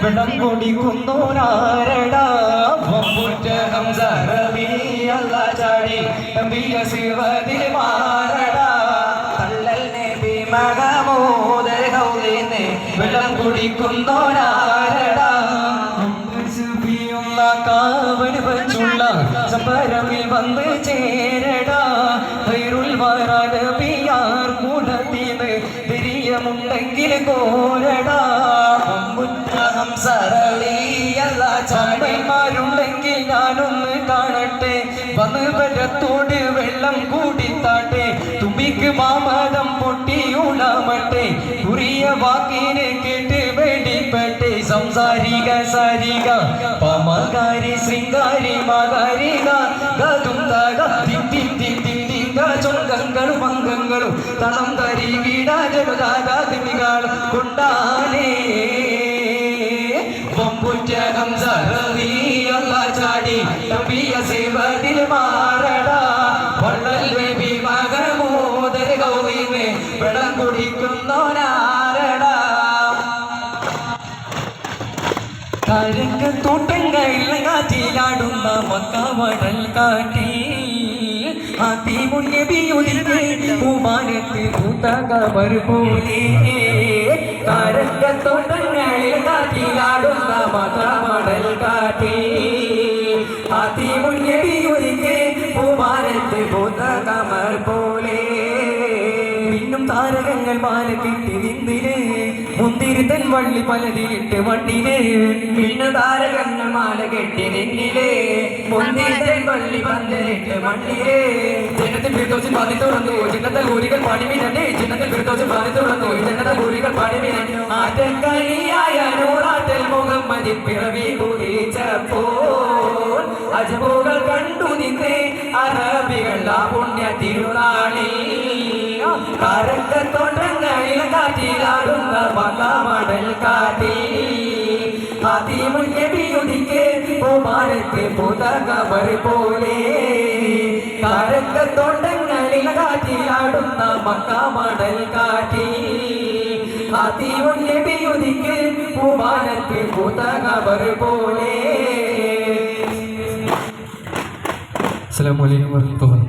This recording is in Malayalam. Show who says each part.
Speaker 1: വെള്ളം കുടിക്കുന്നോരാരടാ ചാടി തമ്പിയ ശിവതിൽ മാറടാ തള്ളൽ നബി മഹമൂദ് ഹൗലിന്ന് വെള്ളം കുടിക്കുന്നോരാരടാ കാവന് വച്ചുള്ള സംബരമിൽ വന്ന് ചേരടാ വൈറുൽ വാരാനബിയാർ കൂടത്തിന്ന് തിരിയമുണ്ടെങ്കിൽ കോരടാ സരളിയല്ല ചമ്മന്മാരുണ്ടെങ്കിൽ ഞാനൊന്ന് കാണട്ടെ വന്ന് വരത്തോട് വെള്ളം കൂടിത്താട്ടെ തുമ്പിക്ക് മാമദം പൊട്ടിയുണമട്ടെ കുറിയ വാക്കിനെ കേട്ട് വെടിപ്പെട്ടെ സംസാരിക സാരിക പമകാരി ശൃംഗാരി മകാരിക ഗതുന്തക ചൊങ്കങ്ങളും അംഗങ്ങളും തണം തരി വീടാജലുതാകാതിമികൾ കൊണ്ടാനേ പൊമ്പുറ്റകം സരളിയല്ല ചാടി തമ്പിയ ശിവതിൽ മാറടാ വള്ളൽ നബി മഹമൂദ് ഹൗലിന്ന് വെള്ളം കുടിക്കുന്നോനാരടാ കരക്കത്തോട്ടങ്ങളിൽ കാറ്റിലാടുന്ന മക്കവടൽ കാട്ടി പൂമാനത്തിൽ പൂത്തകമർ പോലെ കരക്കത്തോട്ടങ്ങളിൽ കാറ്റിലാടുന്ന മക്കവടൽ കാട്ടി പൂമാനത്തിൽ പൂത്തകമർ പോലെ പിന്നും താരകങ്ങൾ മാല കെട്ടി നിന്നിന് മുന്തിരുത്തൻ വള്ളി പലതിരിട്ട് വണ്ടിന് പിന്നെ താരകങ്ങൾ മാല കെട്ടി നിന്നില് മുന്തിരുത്തൻ വള്ളി പന്തലിട്ട് മണ്ണില് ജനത്തിൽ ഫിർദൗസിൽ പാതി തുറന്നു ചിന്നത്തെ ഊരികൾ പാടിമിന്നെ ചിന്നത്തിൽ ഫിർദൗസിൽ പാതി തുറന്നു ചിന്നത്തെ ഊരികൾ പാടിമിന്നു ആറ്റക്കളിയായ നൂറാറ്റൽ മുഹമ്മദിൻ പിറവി കുറിച്ചപ്പോൾ അജബുകൾ കണ്ടു നിന്നേ അറബികൾ ആ പുണ്യ തിരുനാളിൽ കരക്കത്തോട്ടങ്ങളിൽ കാറ്റിലാടുന്ന മകമടൽ കാട്ടി അതിമുദ്ധിക്ക് പൂമാനത്ത് പുതകമർ പോലെ കരക്കത്തോട്ടങ്ങളിൽ കാറ്റിലാടുന്ന മകമടൽ കാട്ടി അതിമുദ്ധിക്ക് പൂമാനത്ത് പുതകമർ പോലെ. അസ്സലാമു അലൈക്കും വറഹ്മത്തുള്ളാഹി.